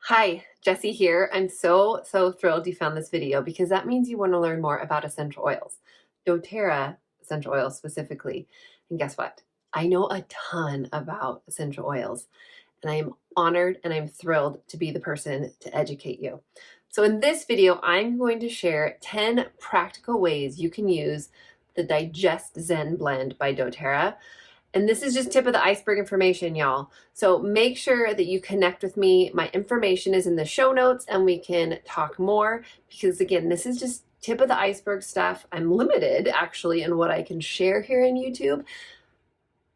Hi, Jessie here. I'm so thrilled you found this video because that means you want to learn more about essential oils, doTERRA essential oils specifically. And guess what? I know a ton about essential oils, and I am honored and I'm thrilled to be the person to educate you. So in this video, I'm going to share 10 practical ways you can use the DigestZen blend by doTERRA. And this is just tip of the iceberg information, y'all. So make sure that you connect with me. My information is in the show notes and we can talk more because again, this is just tip of the iceberg stuff. I'm limited actually in what I can share here in YouTube,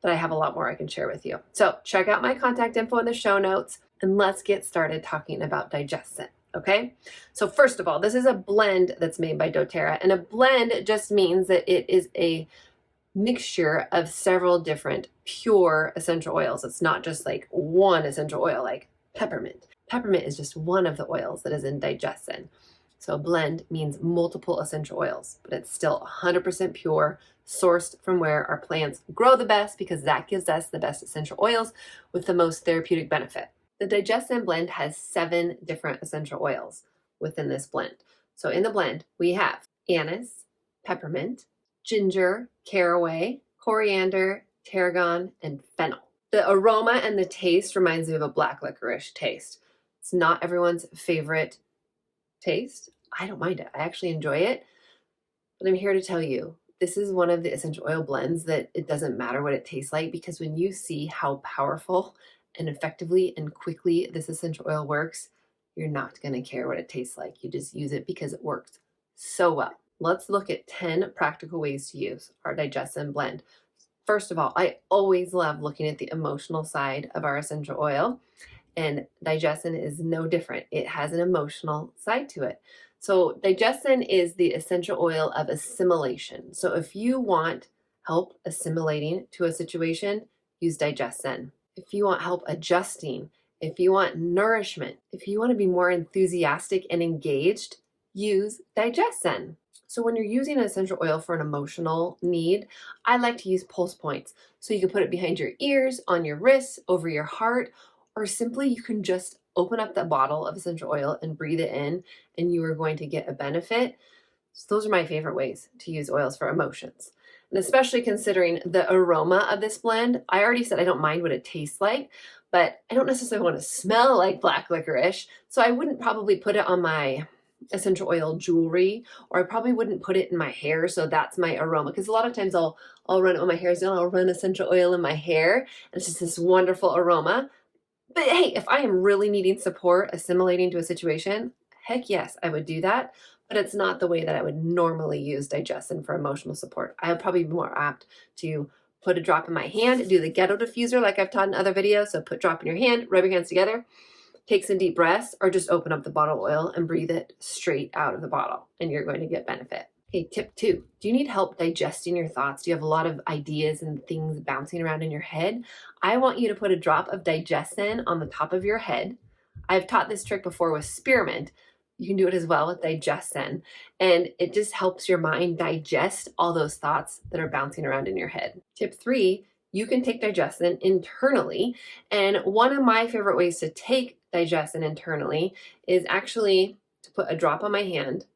but I have a lot more I can share with you. So check out my contact info in the show notes and let's get started talking about DigestZen. Okay, so first of all, this is a blend that's made by doTERRA, and a blend just means that it is a mixture of several different pure essential oils. It's not just like one essential oil like peppermint. Peppermint is just one of the oils that is in DigestZen. So a blend means multiple essential oils, but it's still 100% pure, sourced from where our plants grow the best because that gives us the best essential oils with the most therapeutic benefit. The DigestZen blend has 7 different essential oils within this blend. So in the blend, we have anise, peppermint, ginger, caraway, coriander, tarragon, and fennel. The aroma and the taste reminds me of a black licorice taste. It's not everyone's favorite taste. I don't mind it. I actually enjoy it. But I'm here to tell you, this is one of the essential oil blends that it doesn't matter what it tastes like, because when you see how powerful and effectively and quickly this essential oil works, you're not going to care what it tastes like. You just use it because it works so well. Let's look at 10 practical ways to use our DigestZen blend. First of all, I always love looking at the emotional side of our essential oil, and DigestZen is no different. It has an emotional side to it. So DigestZen is the essential oil of assimilation. So if you want help assimilating to a situation, use DigestZen. If you want help adjusting, if you want nourishment, if you want to be more enthusiastic and engaged, use DigestZen. So when you're using an essential oil for an emotional need, I like to use pulse points. So you can put it behind your ears, on your wrists, over your heart, or simply you can just open up the bottle of essential oil and breathe it in, and you are going to get a benefit. So those are my favorite ways to use oils for emotions. And especially considering the aroma of this blend, I already said I don't mind what it tastes like, but I don't necessarily want to smell like black licorice. So I wouldn't probably put it on my essential oil jewelry, or I probably wouldn't put it in my hair. So that's my aroma. Because a lot of times I'll run it on my hair, so I'll run essential oil in my hair, and it's just this wonderful aroma. But hey, if I am really needing support assimilating to a situation, heck yes, I would do that. But it's not the way that I would normally use DigestZen for emotional support. I would probably be more apt to put a drop in my hand, do the ghetto diffuser like I've taught in other videos. So put drop in your hand, rub your hands together, take some deep breaths, or just open up the bottle of oil and breathe it straight out of the bottle, and you're going to get benefit. Okay, tip 2. Do you need help digesting your thoughts? Do you have a lot of ideas and things bouncing around in your head? I want you to put a drop of DigestZen on the top of your head. I've taught this trick before with spearmint. You can do it as well with DigestZen, and it just helps your mind digest all those thoughts that are bouncing around in your head. Tip 3, you can take DigestZen internally, and one of my favorite ways to take DigestZen internally is actually to put a drop on my hand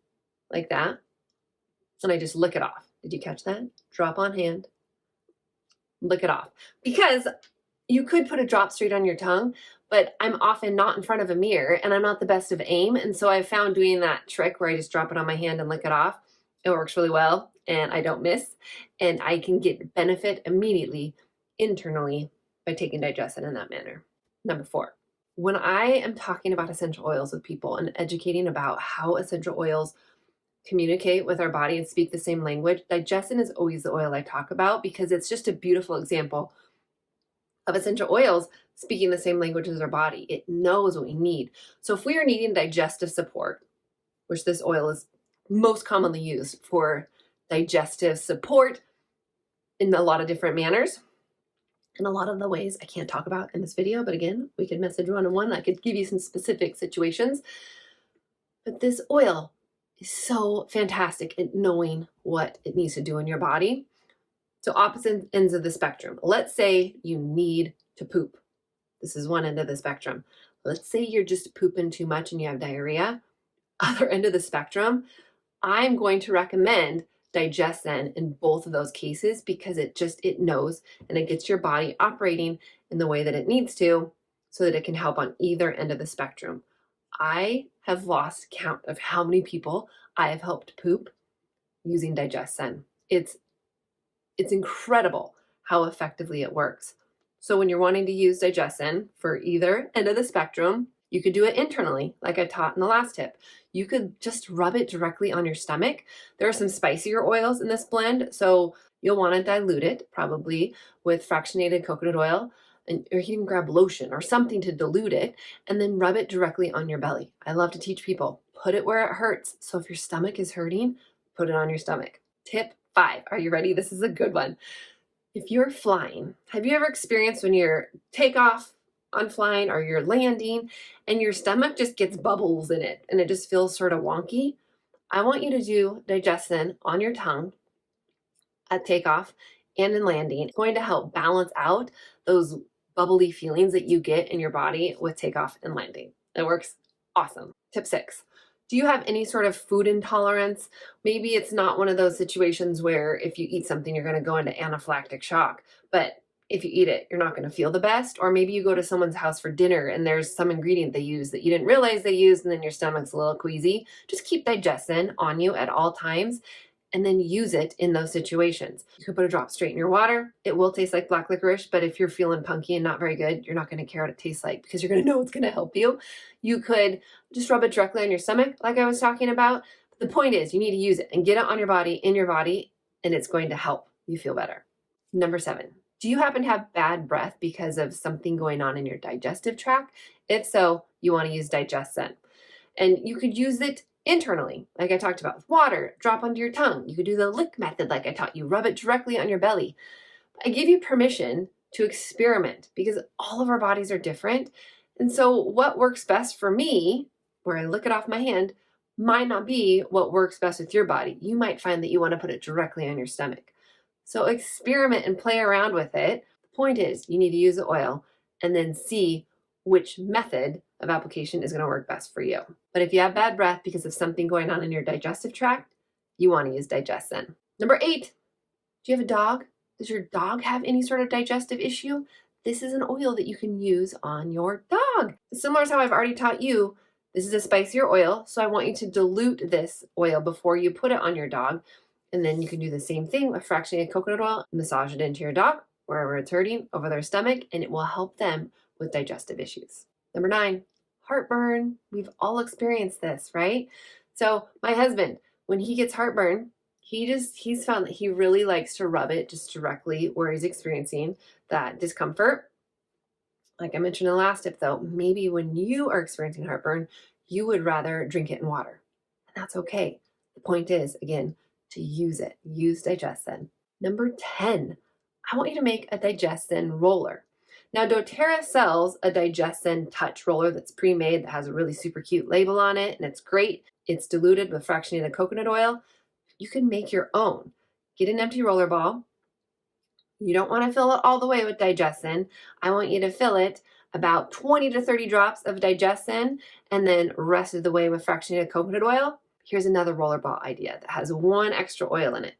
like that, and I just lick it off. Did you catch that? Drop on hand, lick it off. Because you could put a drop straight on your tongue, but I'm often not in front of a mirror and I'm not the best of aim. And so I found doing that trick where I just drop it on my hand and lick it off, it works really well and I don't miss. And I can get benefit immediately internally by taking DigestZen in that manner. Number 4, when I am talking about essential oils with people and educating about how essential oils communicate with our body and speak the same language, DigestZen is always the oil I talk about because it's just a beautiful example of essential oils speaking the same language as our body. It knows what we need. So if we are needing digestive support, which this oil is most commonly used for digestive support in a lot of different manners, in a lot of the ways I can't talk about in this video, but again, we could message one-on-one. I could give you some specific situations. But this oil is so fantastic at knowing what it needs to do in your body. So opposite ends of the spectrum. Let's say you need to poop. This is one end of the spectrum. Let's say you're just pooping too much and you have diarrhea, other end of the spectrum, I'm going to recommend DigestZen in both of those cases because it knows and it gets your body operating in the way that it needs to so that it can help on either end of the spectrum. I have lost count of how many people I have helped poop using DigestZen. It's incredible how effectively it works. So when you're wanting to use DigestZen for either end of the spectrum, you could do it internally, like I taught in the last tip. You could just rub it directly on your stomach. There are some spicier oils in this blend, so you'll want to dilute it probably with fractionated coconut oil, or you can even grab lotion or something to dilute it, and then rub it directly on your belly. I love to teach people, put it where it hurts. So if your stomach is hurting, put it on your stomach. Tip 5. Are you ready? This is a good one. If you're flying, have you ever experienced when you're takeoff on flying or you're landing and your stomach just gets bubbles in it and it just feels sort of wonky? I want you to do DigestZen on your tongue at takeoff and in landing. It's going to help balance out those bubbly feelings that you get in your body with takeoff and landing. It works awesome. Tip 6. Do you have any sort of food intolerance? Maybe it's not one of those situations where if you eat something, you're going to go into anaphylactic shock, but if you eat it, you're not going to feel the best. Or maybe you go to someone's house for dinner and there's some ingredient they use that you didn't realize they used, and then your stomach's a little queasy. Just keep DigestZen on you at all times and then use it in those situations. You could put a drop straight in your water. It will taste like black licorice, but if you're feeling punky and not very good, you're not going to care what it tastes like because you're going to know it's going to help you. You could just rub it directly on your stomach like I was talking about. The point is you need to use it and get it on your body, in your body, and it's going to help you feel better. Number 7. Do you happen to have bad breath because of something going on in your digestive tract? If so, you want to use DigestZen. And you could use it internally, like I talked about, with water, drop onto your tongue. You could do the lick method like I taught you, rub it directly on your belly. I give you permission to experiment because all of our bodies are different. And so what works best for me, where I lick it off my hand, might not be what works best with your body. You might find that you want to put it directly on your stomach. So experiment and play around with it. The point is you need to use the oil and then see which method of application is going to work best for you. But if you have bad breath because of something going on in your digestive tract, you want to use DigestZen. Number 8, do you have a dog? Does your dog have any sort of digestive issue? This is an oil that you can use on your dog. Similar to how I've already taught you, this is a spicier oil, so I want you to dilute this oil before you put it on your dog. And then you can do the same thing with fractionated coconut oil, massage it into your dog, wherever it's hurting, over their stomach, and it will help them with digestive issues. Number 9, heartburn. We've all experienced this, right? So my husband, when he gets heartburn, he's found that he really likes to rub it just directly where he's experiencing that discomfort. Like I mentioned in the last tip though, maybe when you are experiencing heartburn, you would rather drink it in water. And that's okay. The point is, again, to use it. Use DigestZen. Number 10, I want you to make a DigestZen roller. Now, doTERRA sells a DigestZen Touch roller that's pre-made that has a really super cute label on it, and it's great. It's diluted with fractionated coconut oil. You can make your own. Get an empty roller ball. You don't want to fill it all the way with DigestZen. I want you to fill it about 20 to 30 drops of DigestZen and then rest of the way with fractionated coconut oil. Here's another roller ball idea that has 1 extra oil in it.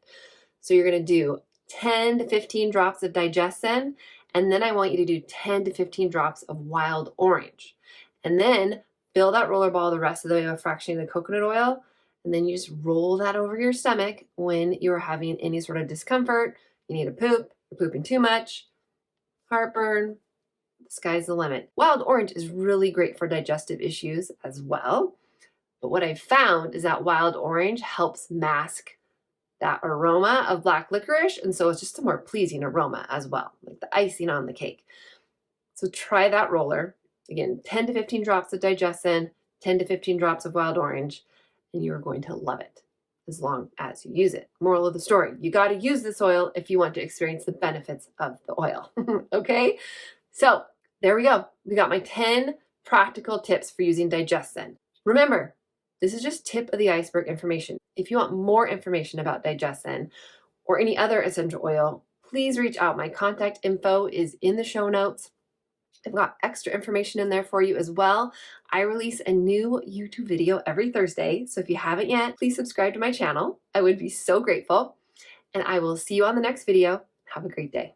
So you're going to do 10 to 15 drops of DigestZen, and then I want you to do 10 to 15 drops of wild orange. And then fill that roller ball the rest of the way with fractionated coconut oil, and then you just roll that over your stomach when you're having any sort of discomfort. You need to poop, you're pooping too much, heartburn, the sky's the limit. Wild orange is really great for digestive issues as well. But what I've found is that wild orange helps mask that aroma of black licorice, and so it's just a more pleasing aroma as well, like the icing on the cake. So try that roller. Again, 10 to 15 drops of DigestZen, 10 to 15 drops of wild orange, and you're going to love it as long as you use it. Moral of the story, you got to use this oil if you want to experience the benefits of the oil. Okay? So there we go. We got my 10 practical tips for using DigestZen. Remember, this is just tip of the iceberg information. If you want more information about DigestZen or any other essential oil, please reach out. My contact info is in the show notes. I've got extra information in there for you as well. I release a new YouTube video every Thursday, so if you haven't yet, please subscribe to my channel. I would be so grateful, and I will see you on the next video. Have a great day.